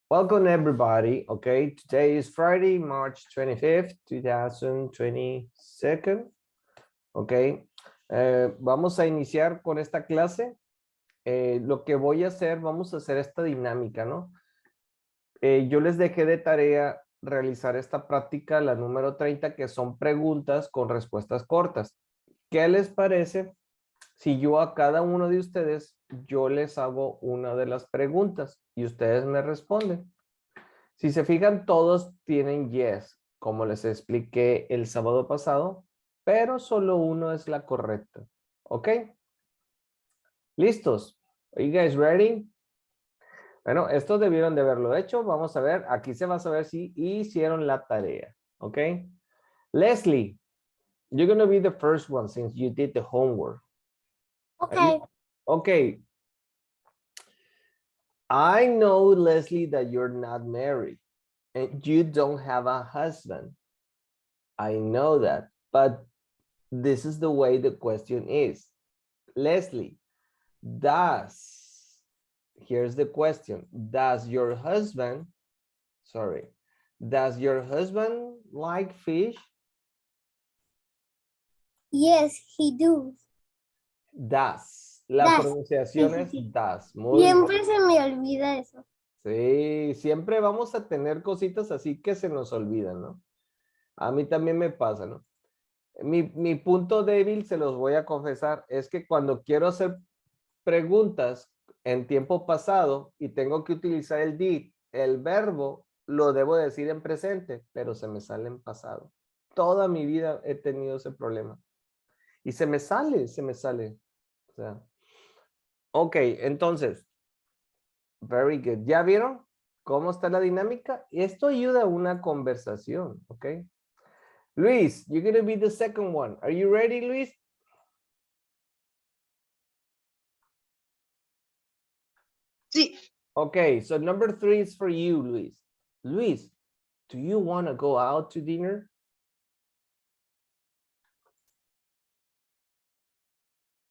Welcome everybody. Okay, today is Friday, March 25th, 2022. Okay, vamos a iniciar con esta clase. Lo que voy a hacer, vamos a hacer esta dinámica, ¿no? Yo les dejé de tarea realizar esta práctica, la número 30, que son preguntas con respuestas cortas. ¿Qué les parece si yo a cada uno de ustedes, yo les hago una de las preguntas y ustedes me responden? Si se fijan, todos tienen yes, como les expliqué el sábado pasado, pero solo uno es la correcta. ¿Ok? ¿Listos? Are you guys ready? Bueno, estos debieron de haberlo hecho. Vamos a ver, aquí se va a saber si hicieron la tarea. ¿Ok? Leslie, you're going to be the first one since you did the homework. Okay. Okay. I know, Leslie, that you're not married and you don't have a husband. I know that, but this is the way the question is. Leslie, here's the question. Does your husband like fish? Yes, he do. Does. La pronunciación es Sí. does. Muy bien. Siempre se me olvida eso. Sí, siempre vamos a tener cositas así que se nos olvidan, ¿no? A mí también me pasa, ¿no? Mi punto débil, se los voy a confesar, es que cuando quiero hacer preguntas en tiempo pasado y tengo que utilizar el did, el verbo, lo debo decir en presente, pero se me sale en pasado. Toda mi vida he tenido ese problema. Y se me sale. O sea, ok, entonces, very good. ¿Ya vieron cómo está la dinámica? Esto ayuda a una conversación, ok. Luis, you're going to be the second one. Are you ready, Luis? Sí. Okay, so number 3 is for you, Luis. Luis, do you want to go out to dinner?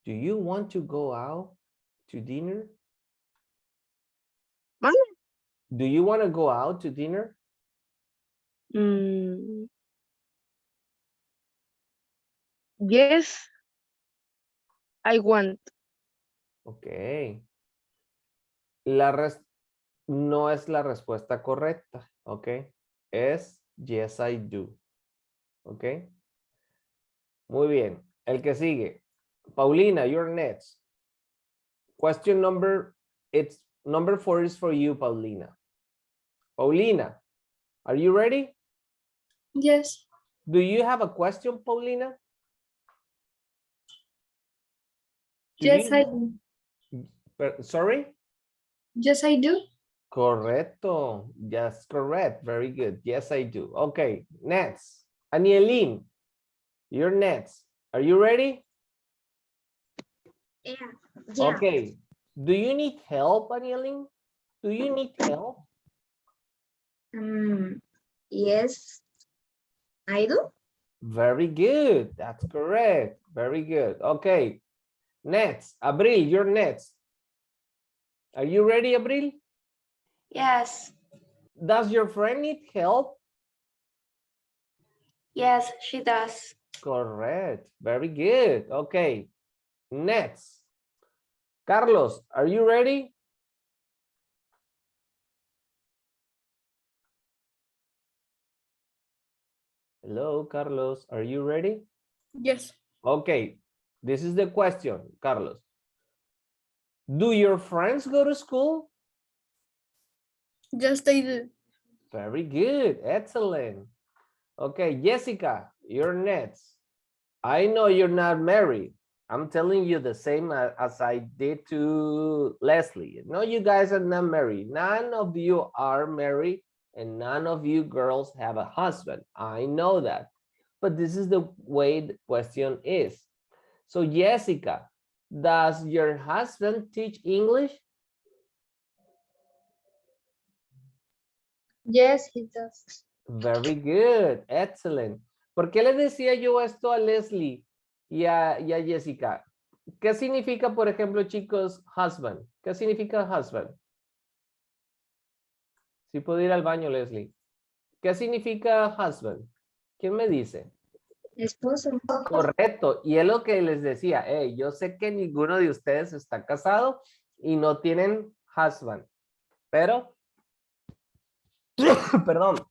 Do you want to go out to dinner? ¿Vale? Do you want to go out to dinner? Yes, I want. Okay. No es la respuesta correcta, ok. Es yes, I do. Ok. Muy bien. El que sigue. Paulina, you're next. Question number 4 is for you, Paulina. Paulina, are you ready? Yes. Do you have a question, Paulina? Yes, I do. Sorry? Yes, I do. Correcto. Yes, correct. Very good. Yes, I do. Okay, next. Anielin, you're next. Are you ready? Yeah. Okay. Do you need help, Anielin? Do you need help? Yes, I do. Very good. That's correct. Very good. Okay. Next. Abril, you're next. Are you ready, Abril? Yes. Does your friend need help? Yes, she does. Correct. Very good. Okay. Next. Carlos, are you ready? Hello, Carlos. Are you ready? Yes. Okay. This is the question, Carlos. Do your friends go to school? Yes, they do. Very good. Excellent. Okay, Jessica, you're next. I know you're not married. I'm telling you the same as I did to Leslie. No, you guys are not married. None of you are married and none of you girls have a husband. I know that. But this is the way the question is. So Jessica, does your husband teach English? Yes, he does. Very good. Excellent. ¿Por qué le decía yo esto a Leslie y a Jessica? ¿Qué significa, por ejemplo, chicos, husband? ¿Qué significa husband? Sí puedo ir al baño, Leslie. ¿Qué significa husband? ¿Quién me dice? Esposo. Correcto. Y es lo que les decía. Hey, yo sé que ninguno de ustedes está casado y no tienen husband. Pero, perdón,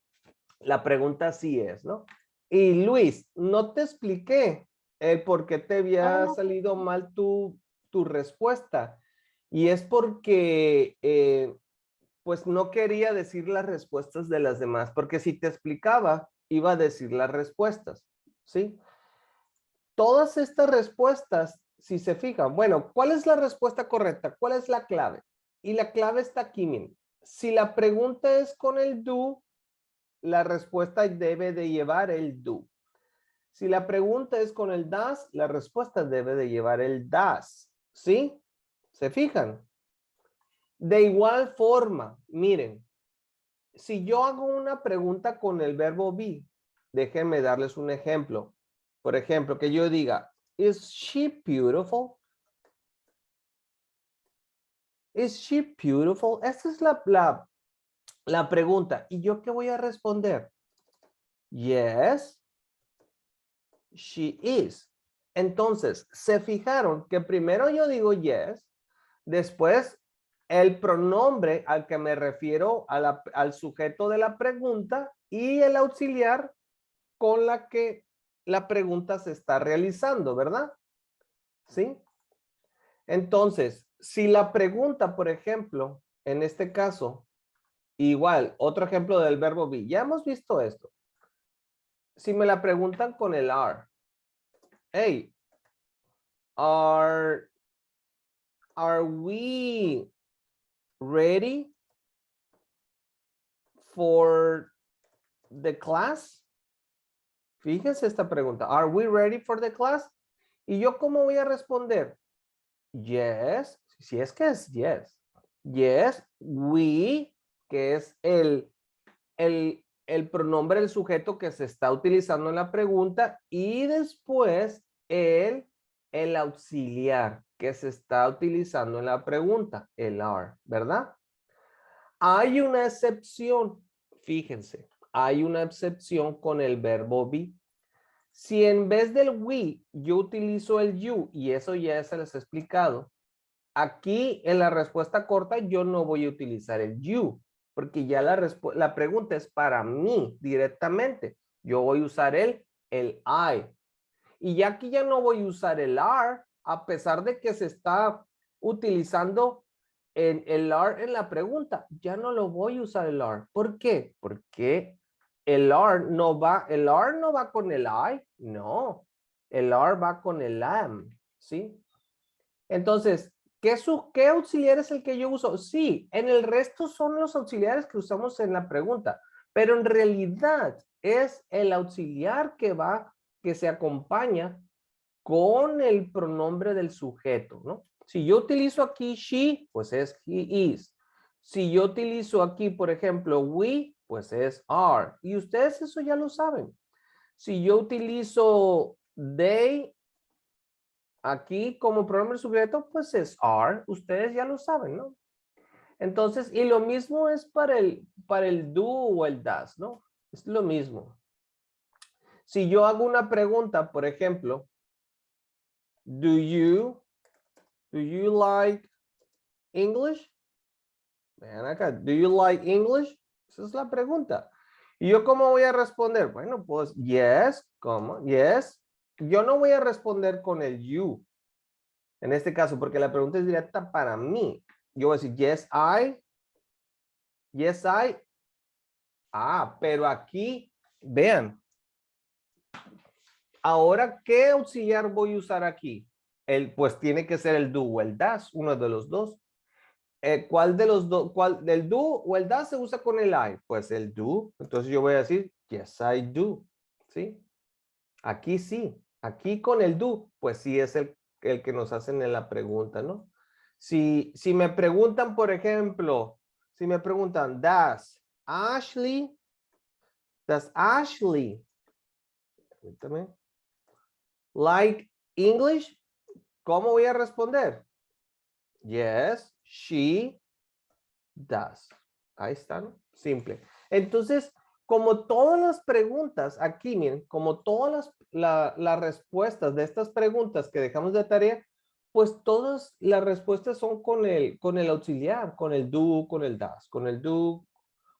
la pregunta sí es, ¿no? Y Luis, no te expliqué por qué te había salido mal tu respuesta. Y es porque, pues no quería decir las respuestas de las demás, porque si te explicaba, iba a decir las respuestas, ¿sí? Todas estas respuestas, si se fijan, bueno, ¿cuál es la respuesta correcta? ¿Cuál es la clave? Y la clave está aquí, miren. Si la pregunta es con el do, la respuesta debe de llevar el do. Si la pregunta es con el das, la respuesta debe de llevar el das. ¿Sí? ¿Se fijan? De igual forma, miren, si yo hago una pregunta con el verbo be, déjenme darles un ejemplo. Por ejemplo, que yo diga, ¿is she beautiful? ¿Is she beautiful? Esa es la pregunta. ¿Y yo qué voy a responder? Yes, she is. Entonces, se fijaron que primero yo digo yes, después el pronombre al que me refiero al sujeto de la pregunta y el auxiliar con la que la pregunta se está realizando, ¿verdad? ¿Sí? Entonces, si la pregunta, por ejemplo, en este caso, igual, otro ejemplo del verbo be, ya hemos visto esto. Si me la preguntan con el are, hey, are we ready for the class? Fíjense esta pregunta. Are we ready for the class? ¿Y yo cómo voy a responder? Yes. Si es que es yes. Yes, we, que es el pronombre del sujeto que se está utilizando en la pregunta y después el auxiliar que se está utilizando en la pregunta, el are, ¿verdad? Hay una excepción, fíjense, hay una excepción con el verbo be. Si en vez del we yo utilizo el you, y eso ya se les he explicado, aquí en la respuesta corta yo no voy a utilizar el you, porque ya la pregunta es para mí directamente. Yo voy a usar el I. Y ya aquí ya no voy a usar el are, a pesar de que se está utilizando el are en la pregunta. Ya no lo voy a usar el are. ¿Por qué? Porque el are no va con el I, no. El are va con el am, ¿sí? Entonces, ¿qué auxiliar es el que yo uso? Sí, en el resto son los auxiliares que usamos en la pregunta, pero en realidad es el auxiliar que se acompaña con el pronombre del sujeto, ¿no? Si yo utilizo aquí she, pues es he is. Si yo utilizo aquí, por ejemplo, we, pues es are. Y ustedes eso ya lo saben. Si yo utilizo they, aquí como pronombre sujeto, pues es are. Ustedes ya lo saben, ¿no? Entonces, y lo mismo es para el do o el does, ¿no? Es lo mismo. Si yo hago una pregunta, por ejemplo, do you like English? Vean acá, do you like English? Esa es la pregunta. ¿Y yo cómo voy a responder? Bueno, pues yes, ¿cómo? Yes. Yo no voy a responder con el you. En este caso, porque la pregunta es directa para mí. Yo voy a decir, yes, I. Yes, I. Ah, pero aquí, vean. Ahora, ¿qué auxiliar voy a usar aquí? Pues tiene que ser el do o el das, uno de los dos. ¿Cuál de los dos, cuál del do o el das se usa con el I? Pues el do. Entonces yo voy a decir, yes, I do. ¿Sí? Aquí sí. Aquí con el do, pues sí es el que nos hacen en la pregunta, ¿no? Si me preguntan, por ejemplo, si me preguntan, does Ashley, permítame, like English? ¿Cómo voy a responder? Yes, she does. Ahí está, ¿no? Simple. Entonces, como todas las preguntas, aquí miren, como todas las respuestas de estas preguntas que dejamos de tarea, pues todas las respuestas son con el auxiliar, con el do, con el das, con el do,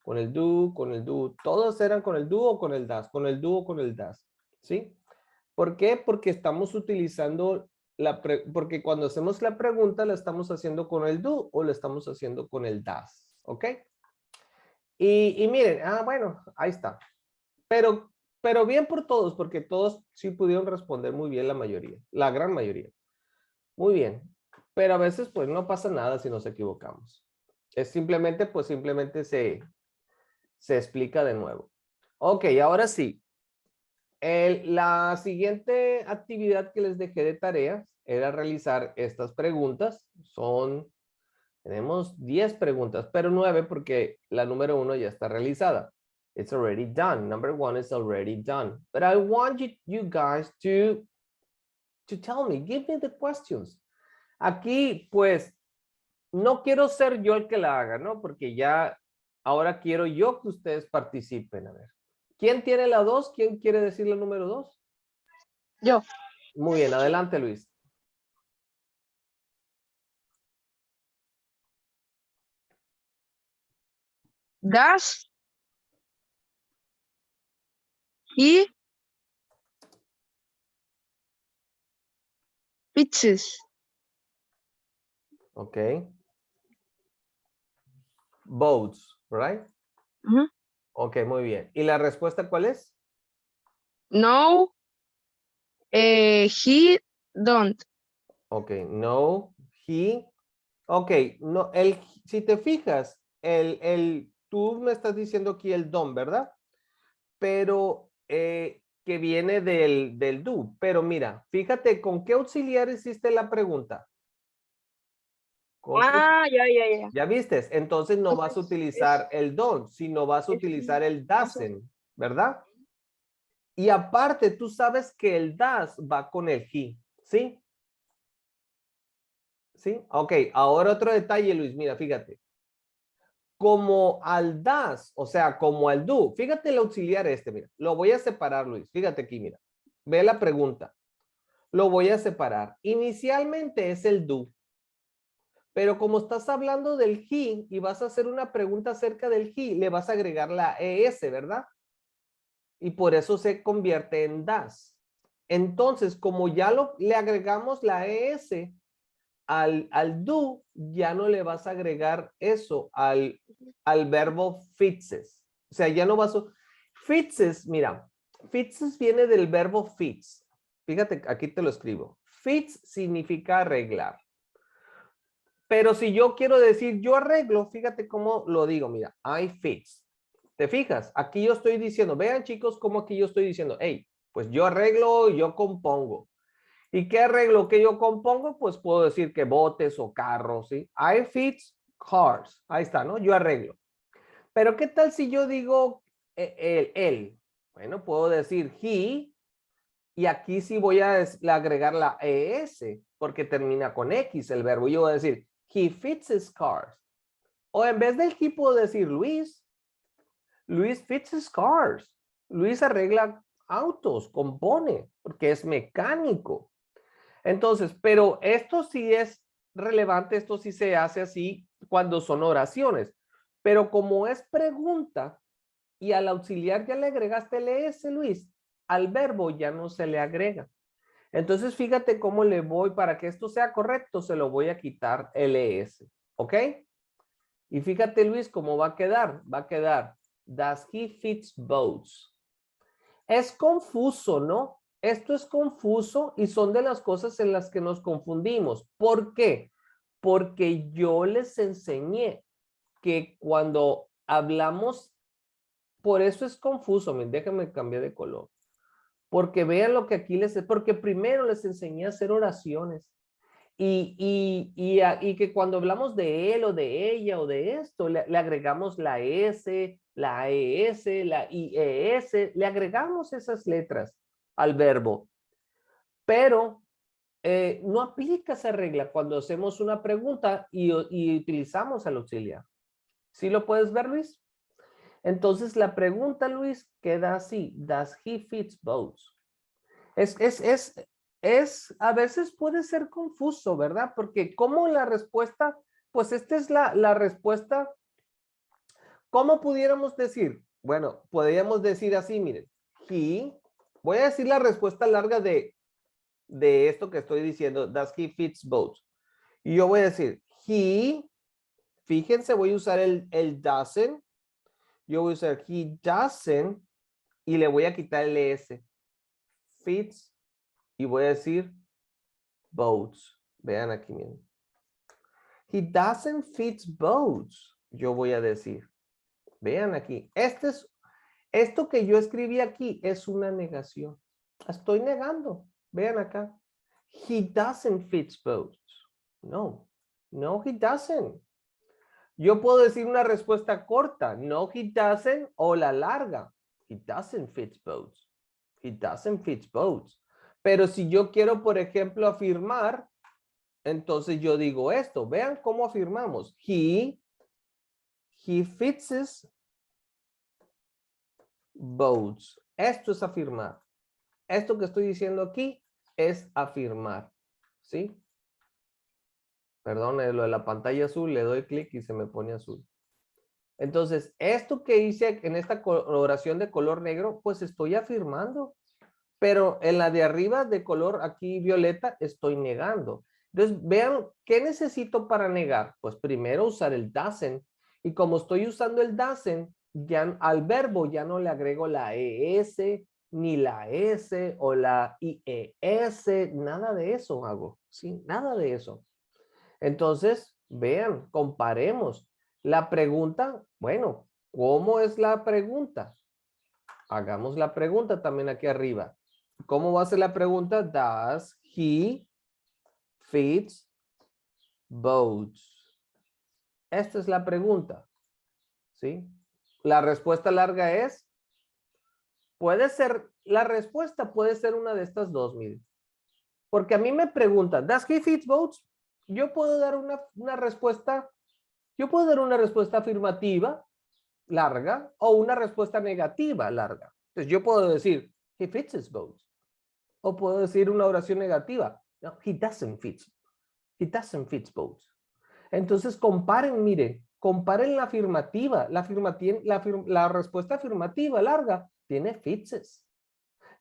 con el do, con el do. Todas eran con el do o con el das, con el do o con el das. ¿Sí? ¿Por qué? Porque estamos utilizando porque cuando hacemos la pregunta la estamos haciendo con el do o la estamos haciendo con el das. ¿Ok? Y miren, bueno, ahí está. Pero bien por todos, porque todos sí pudieron responder muy bien la mayoría, la gran mayoría. Muy bien. Pero a veces pues no pasa nada si nos equivocamos. Es simplemente, pues simplemente se explica de nuevo. Ok, ahora sí. La siguiente actividad que les dejé de tareas era realizar estas preguntas. Tenemos 10 preguntas, pero 9 porque la número 1 ya está realizada. It's already done. Number 1 is already done. But I want you guys to tell me, give me the questions. Aquí, pues, no quiero ser yo el que la haga, ¿no? Porque ya, ahora quiero yo que ustedes participen. A ver. ¿Quién tiene la 2? ¿Quién quiere decir la número 2? Yo. Muy bien, adelante, Luis. Does he fixes? Ok. Boats, right? Ujú. Ok, muy bien. ¿Y la respuesta cuál es? No, he don't. Ok, no, he. Ok, no, si te fijas, tú me estás diciendo aquí el don, ¿verdad? Pero que viene del do. Pero mira, fíjate, ¿con qué auxiliar hiciste la pregunta? Ya. ¿Ya vistes? Entonces no vas a utilizar el don, sino vas a es- utilizar el doesn't, ¿verdad? Y aparte, tú sabes que el das va con el he, ¿sí? ¿Sí? Ok, ahora otro detalle, Luis, mira, fíjate. Como al das, o sea, como al do, fíjate el auxiliar mira, lo voy a separar, Luis, fíjate aquí, mira, ve la pregunta, lo voy a separar. Inicialmente es el do, pero como estás hablando del he y vas a hacer una pregunta acerca del he, le vas a agregar la es, ¿verdad? Y por eso se convierte en das. Entonces, como ya le agregamos la es al do, ya no le vas a agregar eso al verbo fixes. O sea, ya no vas a... Fixes, mira, fixes viene del verbo fix. Fíjate, aquí te lo escribo. Fix significa arreglar. Pero si yo quiero decir yo arreglo, fíjate cómo lo digo, mira, I fix. ¿Te fijas? Aquí yo estoy diciendo, vean chicos, cómo aquí yo estoy diciendo, hey, pues yo arreglo, yo compongo. ¿Y qué arreglo que yo compongo? Pues puedo decir que botes o carros, ¿sí? I fix cars. Ahí está, ¿no? Yo arreglo. Pero ¿qué tal si yo digo él? Bueno, puedo decir he y aquí sí voy a agregar la es porque termina con X el verbo. Yo voy a decir he fixes cars. O en vez del he puedo decir Luis fixes cars. Luis arregla autos, compone, porque es mecánico. Entonces, pero esto sí es relevante, esto sí se hace así cuando son oraciones. Pero como es pregunta y al auxiliar ya le agregaste el es, Luis, al verbo ya no se le agrega. Entonces, fíjate cómo le voy, para que esto sea correcto, se lo voy a quitar el es. ¿Ok? Y fíjate, Luis, cómo va a quedar. Va a quedar, does he fix boats? Es confuso, ¿no? Esto es confuso y son de las cosas en las que nos confundimos. ¿Por qué? Porque yo les enseñé que cuando hablamos, por eso es confuso, déjenme cambiar de color. Porque vean lo que aquí porque primero les enseñé a hacer oraciones. Y que cuando hablamos de él o de ella o de esto, le agregamos la S, la ES, la IES, le agregamos esas letras al verbo. Pero no aplica esa regla cuando hacemos una pregunta y utilizamos al auxiliar. ¿Sí lo puedes ver, Luis? Entonces la pregunta, Luis, queda así. Does he fit boats? A veces puede ser confuso, ¿verdad? Porque como la respuesta, pues esta es la respuesta. ¿Cómo pudiéramos decir? Bueno, podríamos decir así, miren. He, voy a decir la respuesta larga de esto que estoy diciendo. Does he fits boats? Y yo voy a decir, he, fíjense, voy a usar el doesn't. Yo voy a usar he doesn't y le voy a quitar el S. Fits y voy a decir boats. Vean aquí, miren. He doesn't fit boats. Yo voy a decir. Vean aquí. Esto que yo escribí aquí es una negación. Estoy negando. Vean acá. He doesn't fit boats. No. No, he doesn't. Yo puedo decir una respuesta corta. No, he doesn't. O la larga. He doesn't fit boats. He doesn't fit boats. Pero si yo quiero, por ejemplo, afirmar, entonces yo digo esto. Vean cómo afirmamos. He fits boats. Esto es afirmar. Esto que estoy diciendo aquí es afirmar. ¿Sí? Perdón, lo de la pantalla azul, le doy clic y se me pone azul. Entonces, esto que hice en esta oración de color negro, pues estoy afirmando. Pero en la de arriba de color aquí violeta, estoy negando. Entonces, vean, ¿qué necesito para negar? Pues primero usar el doesn't. Y como estoy usando el doesn't, ya al verbo ya no le agrego la ES, ni la S o la IES, nada de eso hago. ¿Sí? Nada de eso. Entonces, vean, comparemos. La pregunta, bueno, ¿cómo es la pregunta? Hagamos la pregunta también aquí arriba. ¿Cómo va a ser la pregunta? Does he fits boats? Esta es la pregunta. ¿Sí? La respuesta larga es, puede ser, la respuesta puede ser una de estas dos, miren. Porque a mí me preguntan, ¿does he fits boats? Yo puedo dar una respuesta, yo puedo dar una respuesta afirmativa larga o una respuesta negativa larga. Entonces yo puedo decir, he fits his boats. O puedo decir una oración negativa. No, he doesn't fit. He doesn't fit boats. Entonces comparen, miren, comparen la afirmativa. La respuesta afirmativa larga tiene fits.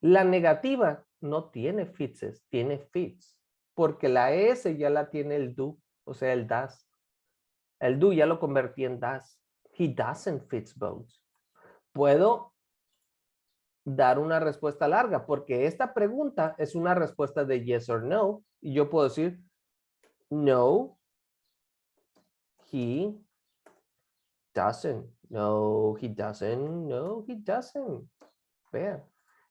La negativa no tiene fits, tiene fits. Porque la S ya la tiene el do, o sea, el does. El do ya lo convertí en does. He doesn't fit boats. Puedo dar una respuesta larga, porque esta pregunta es una respuesta de yes or no, y yo puedo decir, no, he doesn't, no, he doesn't, no, he doesn't. Vean,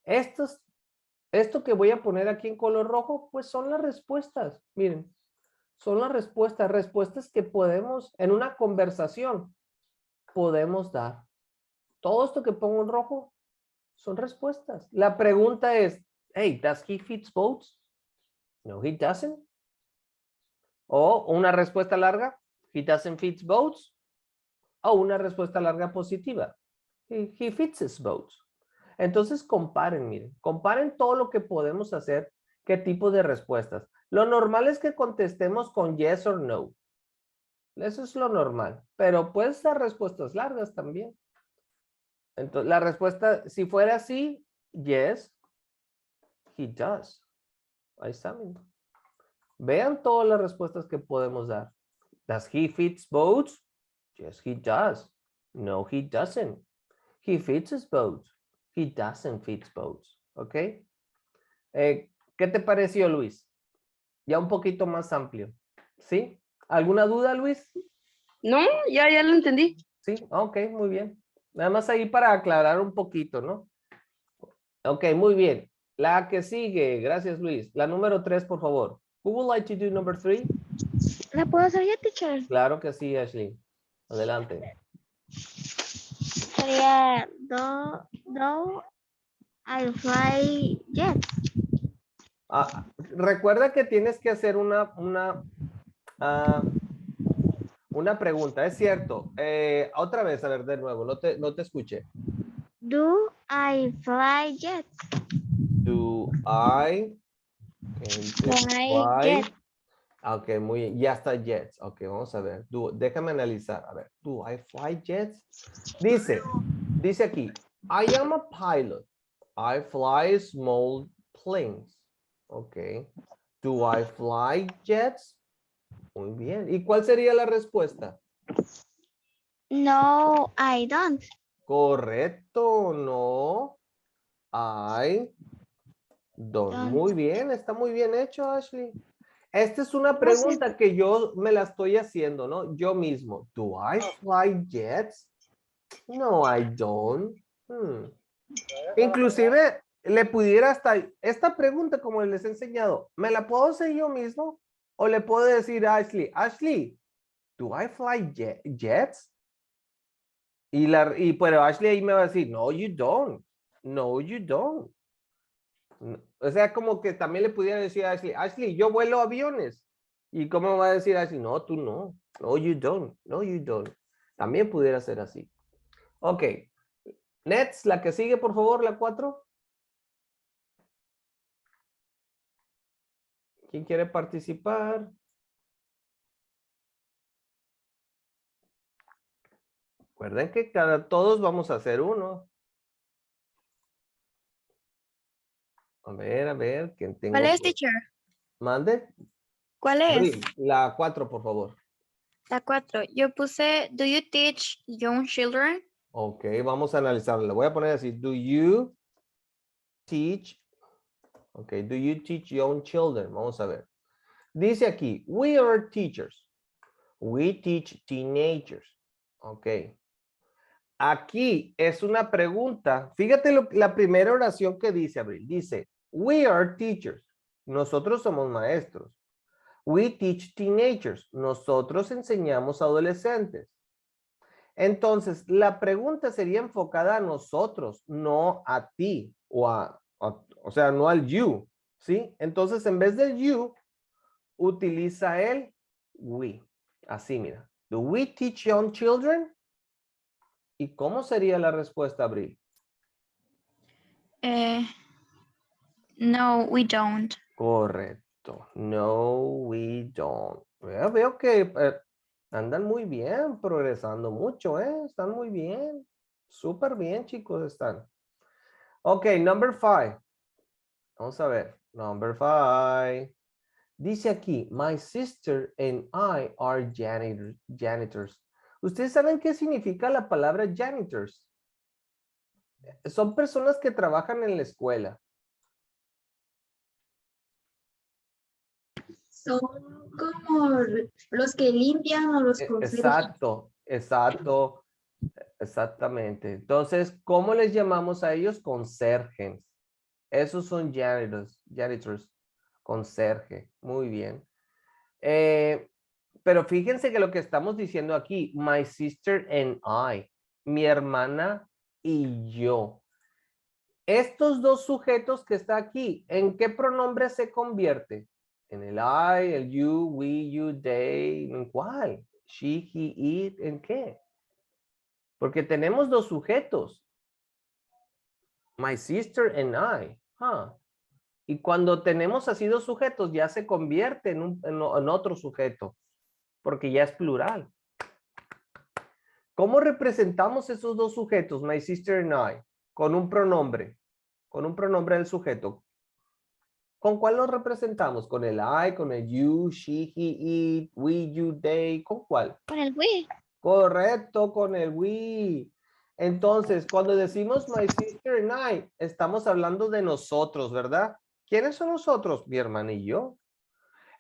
esto que voy a poner aquí en color rojo, pues son las respuestas, miren, son las respuestas que podemos, en una conversación, podemos dar. Todo esto que pongo en rojo, son respuestas. La pregunta es, hey, does he fit boats? No, he doesn't. O una respuesta larga, he doesn't fit boats. O una respuesta larga positiva, he fits his boats. Entonces comparen, miren, comparen todo lo que podemos hacer, qué tipo de respuestas. Lo normal es que contestemos con yes or no. Eso es lo normal, pero puedes dar respuestas largas también. Entonces, la respuesta, si fuera así, yes, he does. Ahí está, miren. Vean todas las respuestas que podemos dar. Does he fits boats? Yes, he does. No, he doesn't. He fits his boats. He doesn't fit boats. ¿Ok? ¿Qué te pareció, Luis? Ya un poquito más amplio. ¿Sí? ¿Alguna duda, Luis? No, ya lo entendí. Sí, ok, muy bien. Nada más ahí para aclarar un poquito, ¿no? Ok, muy bien. La que sigue, gracias, Luis. La número 3, por favor. Who would like to do number 3? ¿La puedo hacer yo, teacher? Claro que sí, Ashley. Adelante. Sería no I'll fly yes. Recuerda que tienes que hacer Una pregunta, es cierto. Otra vez, a ver, de nuevo, no te escuché. Do I fly jets? Do I Fly fly? jets. Ok, muy bien. Ya está jets. Ok, vamos a ver. Déjame analizar. A ver, do I fly jets? Dice aquí, I am a pilot. I fly small planes. Ok. Do I fly jets? Muy bien. ¿Y cuál sería la respuesta? No, I don't. Correcto, no. I don't. Don't. Muy bien, está muy bien hecho, Ashley. Esta es una No sé. pregunta que yo me la estoy haciendo, ¿no? Yo mismo. Do I fly jets? No, I don't. Inclusive le pudiera hasta esta pregunta, como les he enseñado, ¿me la puedo hacer yo mismo? O le puedo decir a Ashley, Ashley, do I fly jets? Pero Ashley ahí me va a decir, no, you don't. No, you don't. O sea, como que también le pudiera decir a Ashley, Ashley, yo vuelo aviones. ¿Y cómo va a decir Ashley? No, tú no. No, you don't. No, you don't. También pudiera ser así. Ok. Next, la que sigue, por favor, la 4. ¿Quién quiere participar? Recuerden que todos vamos a hacer uno. A ver, ¿quién tengo? ¿Cuál es, teacher? Mande. ¿Cuál es? Abril, la 4, por favor. La 4. Yo puse, do you teach young children? Ok, vamos a analizarlo. Le voy a poner así. Do you teach? Ok, do you teach young children? Vamos a ver. Dice aquí, we are teachers. We teach teenagers. Ok. Aquí es una pregunta. Fíjate la primera oración que dice, Abril. Dice, we are teachers. Nosotros somos maestros. We teach teenagers. Nosotros enseñamos a adolescentes. Entonces, la pregunta sería enfocada a nosotros, no a ti o sea, no al you, ¿sí? Entonces, en vez del you, utiliza el we. Así, mira. Do we teach young children? ¿Y cómo sería la respuesta, Abril? No, we don't. Correcto. No, we don't. Veo que andan muy bien, progresando mucho, ¿eh? Están muy bien. Súper bien, chicos, están. Ok, number 5. Vamos a ver. Number 5. Dice aquí, my sister and I are janitors. ¿Ustedes saben qué significa la palabra janitors? Son personas que trabajan en la escuela. Son como los que limpian o los conserjes. Exacto, exactamente. Entonces, ¿cómo les llamamos a ellos? Conserjes. Esos son janitors, conserje. Muy bien. Pero fíjense que lo que estamos diciendo aquí, my sister and I, mi hermana y yo. Estos dos sujetos que está aquí, ¿en qué pronombre se convierte? En el I, el you, we, you, they, ¿en cuál? She, he, it, ¿en qué? Porque tenemos dos sujetos. My sister and I. Y cuando tenemos así dos sujetos, ya se convierte en otro sujeto, porque ya es plural. ¿Cómo representamos esos dos sujetos, my sister and I? Con un pronombre del sujeto. ¿Con cuál los representamos? ¿Con el I, con el you, she, he, it, we, you, they? ¿Con cuál? Con el we. Correcto, con el we. Entonces, cuando decimos my sister and I, estamos hablando de nosotros, ¿verdad? ¿Quiénes son nosotros? Mi hermana y yo.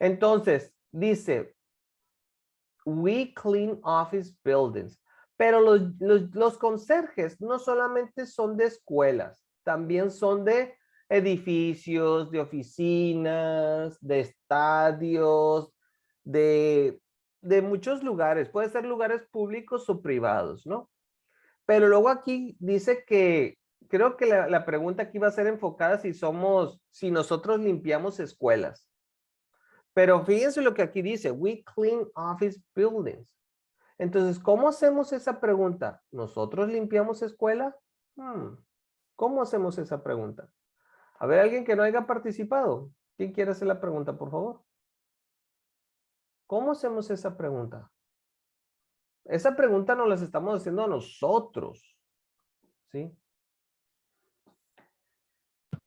Entonces, dice, we clean office buildings. Pero los conserjes no solamente son de escuelas, también son de edificios, de oficinas, de estadios, de muchos lugares. Puede ser lugares públicos o privados, ¿no? Pero luego aquí dice que, creo que la pregunta aquí va a ser enfocada si nosotros limpiamos escuelas. Pero fíjense lo que aquí dice, we clean office buildings. Entonces, ¿cómo hacemos esa pregunta? ¿Nosotros limpiamos escuela? ¿Cómo hacemos esa pregunta? A ver, alguien que no haya participado. ¿Quién quiere hacer la pregunta, por favor? ¿Cómo hacemos esa pregunta? Esa pregunta nos la estamos haciendo a nosotros. ¿Sí?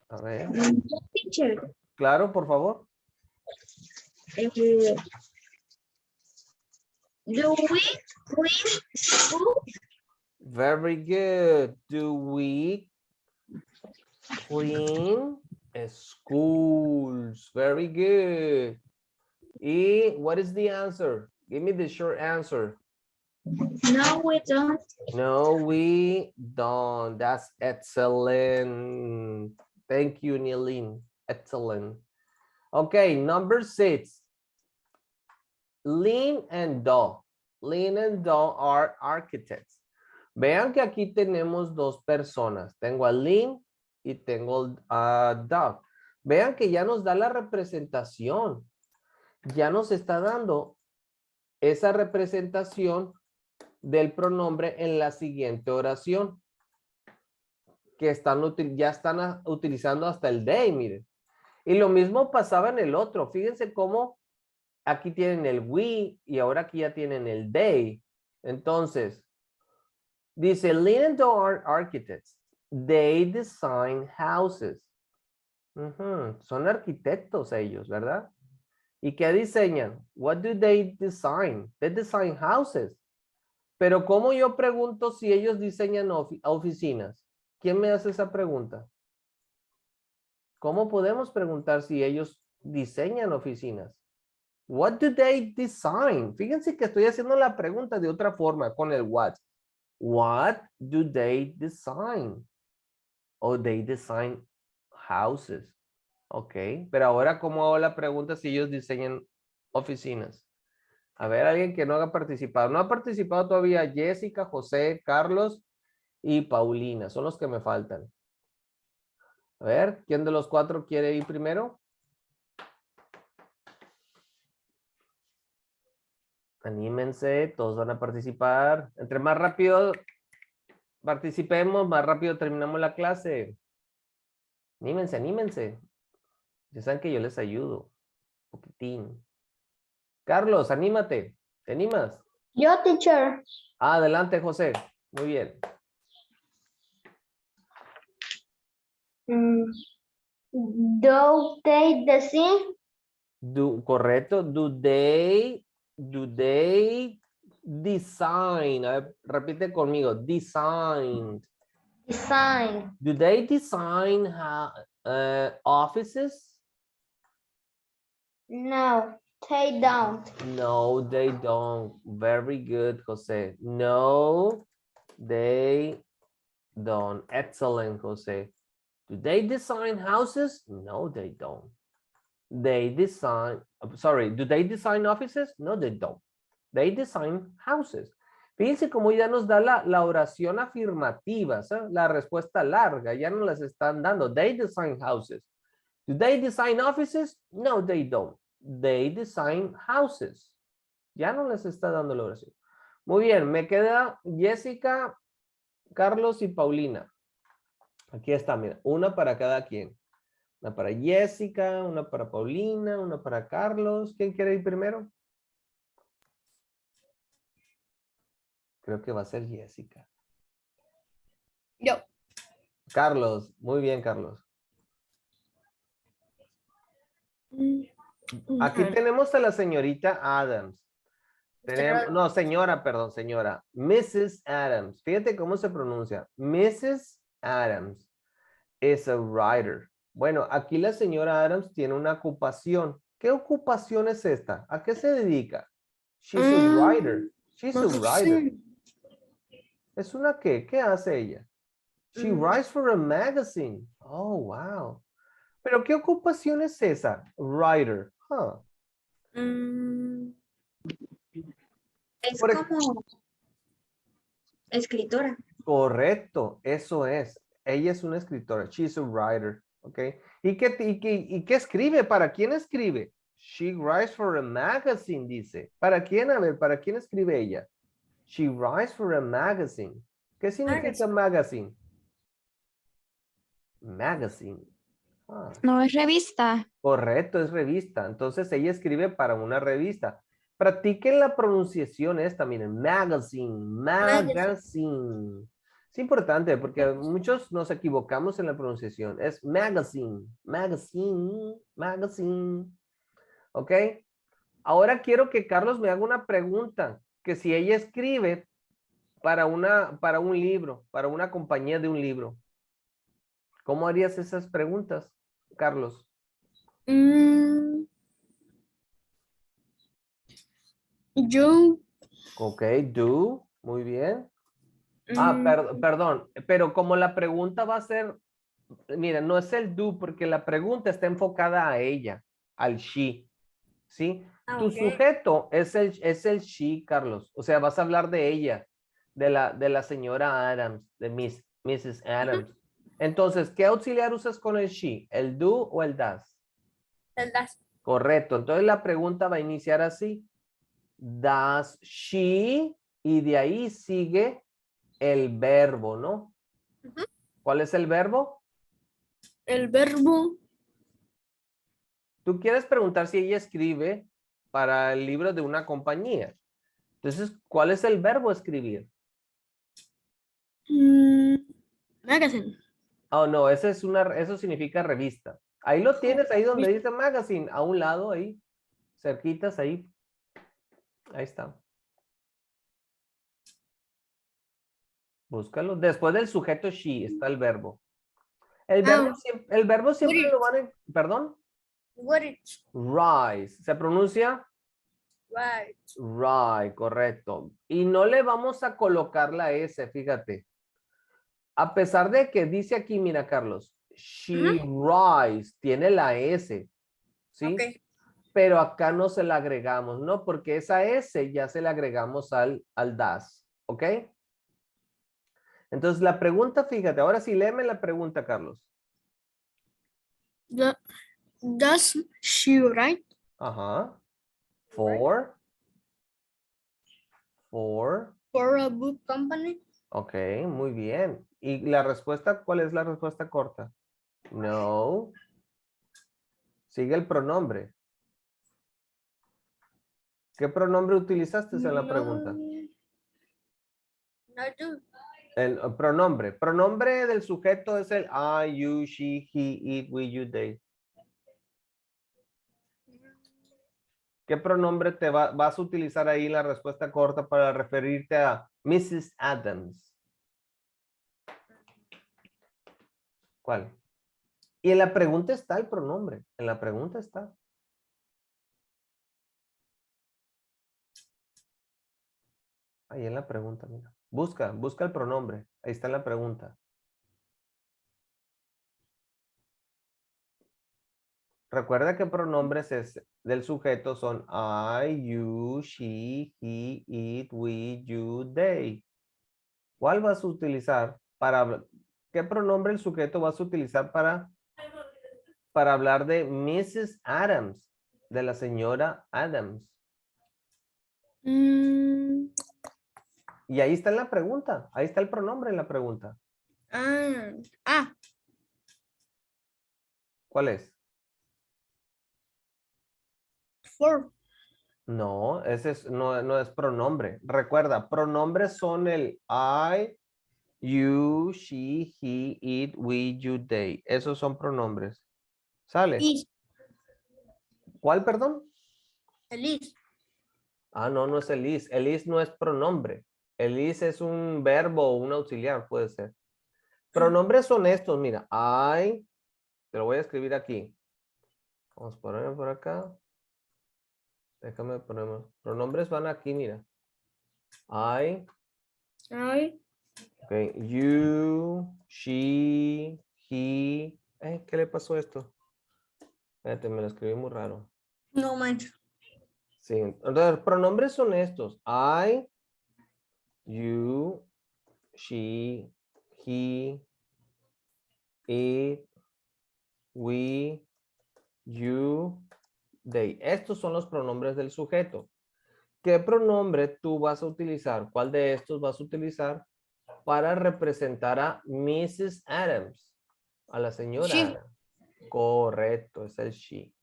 A ver. Teacher, Claro, por favor. do we clean school? Very good. Do we clean schools? Very good. Y what is the answer? Give me the short answer. No, we don't. No, we don't. That's excellent. Thank you, Nilin. Excellent. Okay, number 6. Lin and Do. Lin and Do are architects. Vean que aquí tenemos dos personas. Tengo a Lin y tengo a Do. Vean que ya nos da la representación. Ya nos está dando esa representación del pronombre en la siguiente oración. Que ya están utilizando hasta el they, miren. Y lo mismo pasaba en el otro. Fíjense cómo aquí tienen el we y ahora aquí ya tienen el they. Entonces, dice, Lin and Do are architects. They design houses. Son arquitectos ellos, ¿verdad? ¿Y qué diseñan? What do they design? They design houses. Pero ¿cómo yo pregunto si ellos diseñan oficinas? ¿Quién me hace esa pregunta? ¿Cómo podemos preguntar si ellos diseñan oficinas? What do they design? Fíjense que estoy haciendo la pregunta de otra forma con el what. What do they design? Oh, they design houses. Ok, pero ahora ¿cómo hago la pregunta si ellos diseñan oficinas? A ver, alguien que no haga participado. No ha participado todavía Jessica, José, Carlos y Paulina. Son los que me faltan. A ver, ¿quién de los 4 quiere ir primero? Anímense, todos van a participar. Entre más rápido participemos, más rápido terminamos la clase. Anímense, anímense. Ya saben que yo les ayudo. Un poquitín. Carlos, anímate. ¿Te animas? Yo, teacher. Adelante, José. Muy bien. Do they design? Correcto. Do they design? A ver, repite conmigo. Design. Design. Do they design offices? No, they don't. No, they don't. Very good, Jose. No, they don't. Excellent, Jose. Do they design houses? No, they don't. They design, sorry, do they design offices? No, they don't. They design houses. Fíjense cómo ya nos da la oración afirmativa, ¿sabes? La respuesta larga, ya nos las están dando. They design houses. Do they design offices? No, they don't. They design houses. Ya no les está dando la oración. Muy bien, me queda Jessica, Carlos y Paulina. Aquí está, mira, una para cada quien. Una para Jessica, una para Paulina, una para Carlos. ¿Quién quiere ir primero? Creo que va a ser Jessica. Yo. Carlos, muy bien, Carlos. Aquí tenemos a la señorita Adams. No, señora, perdón, señora. Mrs. Adams. Fíjate cómo se pronuncia. Mrs. Adams is a writer. Bueno, aquí la señora Adams tiene una ocupación. ¿Qué ocupación es esta? ¿A qué se dedica? She's a writer. She's a writer. ¿Es una qué? ¿Qué hace ella? She writes for a magazine. Oh, wow. ¿Pero qué ocupación es esa? Writer. Huh. Es como escritora. Correcto, eso es. Ella es una escritora. She's a writer. ¿Ok? ¿Y qué escribe? ¿Para quién escribe? She writes for a magazine, dice. ¿Para quién? A ver, ¿para quién escribe ella? She writes for a magazine. ¿Qué significa magazine? Magazine. Ah, No es revista. correcto, es revista. Entonces ella escribe para una revista. Practiquen la pronunciación esta, miren, magazine, magazine. Es importante porque muchos nos equivocamos en la pronunciación. Es magazine, magazine, magazine. ¿Ok? Ahora quiero que Carlos me haga una pregunta, que si ella escribe para un libro, para una compañía de un libro, ¿cómo harías esas preguntas, Carlos? Yo. Ok, do, muy bien. Perdón, pero como la pregunta va a ser, mira, no es el do porque la pregunta está enfocada a ella, al she, ¿sí? Tu sujeto es el she, Carlos. O sea, vas a hablar de ella, de la señora Adams, de Mrs. Adams. Entonces, ¿qué auxiliar usas con el she? ¿El do o el does? El das. Correcto. Entonces la pregunta va a iniciar así. Does she? Y de ahí sigue el verbo, ¿no? ¿Cuál es el verbo? El verbo. Tú quieres preguntar si ella escribe para el libro de una compañía. Entonces, ¿cuál es el verbo escribir? Magazine. Oh, no, eso significa revista. Ahí lo tienes, ahí donde dice magazine, a un lado, ahí, cerquitas, ahí. Ahí está. Búscalo. Después del sujeto she está el verbo. El verbo siempre lo van a... ¿Perdón? What is Rise. ¿Se pronuncia? right? Right, correcto. Y no le vamos a colocar la S, fíjate. A pesar de que dice aquí, mira, Carlos, she rise, tiene la S, ¿sí? Okay. Pero acá no se la agregamos, ¿no? Porque esa S ya se la agregamos al das, ¿ok? Entonces la pregunta, fíjate, ahora sí, léeme la pregunta, Carlos. Does she write Ajá. For for a book company? Ok, muy bien. ¿Y la respuesta, cuál es la respuesta corta? No. Sigue el pronombre. ¿Qué pronombre utilizaste en la pregunta? No do. El pronombre. Pronombre del sujeto es el I, you, she, he, it, we, you, they. ¿Qué pronombre vas a utilizar ahí en la respuesta corta para referirte a Mrs. Adams? ¿Cuál? Y en la pregunta está el pronombre. En la pregunta está. Ahí en la pregunta, mira. Busca el pronombre. Ahí está en la pregunta. Recuerda que pronombres del sujeto son I, you, she, he, it, we, you, they. ¿Cuál vas a utilizar qué pronombre el sujeto vas a utilizar para hablar de Mrs. Adams, de la señora Adams? Y ahí está en la pregunta. Ahí está el pronombre en la pregunta. ¿Cuál es? For. No, no es pronombre. Recuerda, pronombres son el I, you, she, he, it, we, you, they. Esos son pronombres. ¿Sale? Is. ¿Cuál, perdón? El is. Ah, no es el is. El is no es pronombre. El is es un verbo o un auxiliar, puede ser. Pronombres son estos, mira. I, te lo voy a escribir aquí. Vamos a ponerlo por acá. Déjame poner. Pronombres van aquí, mira. I. Okay. You, she, he. ¿Qué le pasó a esto? Espérate, me lo escribí muy raro. No manches. Sí, entonces pronombres son estos. I, you, she, he, it, we, you, they. Estos son los pronombres del sujeto. ¿qué pronombre tú vas a utilizar? ¿Cuál de estos vas a utilizar para representar a Mrs. Adams? A la señora She. Adams. Correcto, es el she.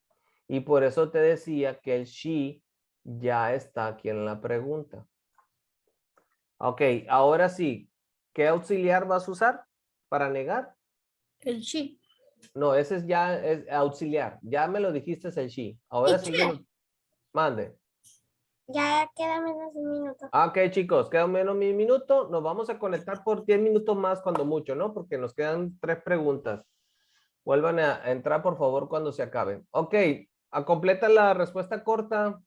Y por eso te decía que el she ya está aquí en la pregunta. Ok, ahora sí. ¿Qué auxiliar vas a usar para negar? El she. No, ese es ya es auxiliar. Ya me lo dijiste, es el she. Ahora sí. Mande. Ya queda menos de un minuto. Ok, chicos, queda menos de un minuto. Nos vamos a conectar por 10 minutos más cuando mucho, ¿no? Porque nos quedan 3 preguntas. Vuelvan a entrar, por favor, cuando se acaben. Ok, completa la respuesta corta.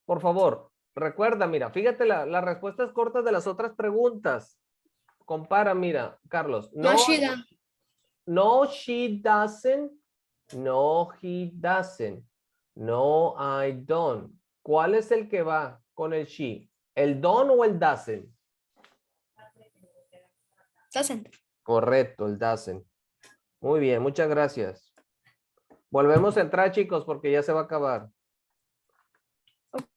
Por favor, recuerda, mira, fíjate las respuestas cortas de las otras preguntas. Compara, mira, Carlos. No, she don't. No, she doesn't. No, he doesn't. No, I don't. ¿Cuál es el que va con el she? ¿El don't o el doesn't? Doesn't. Correcto, el doesn't. Muy bien, muchas gracias. Volvemos a entrar, chicos, porque ya se va a acabar.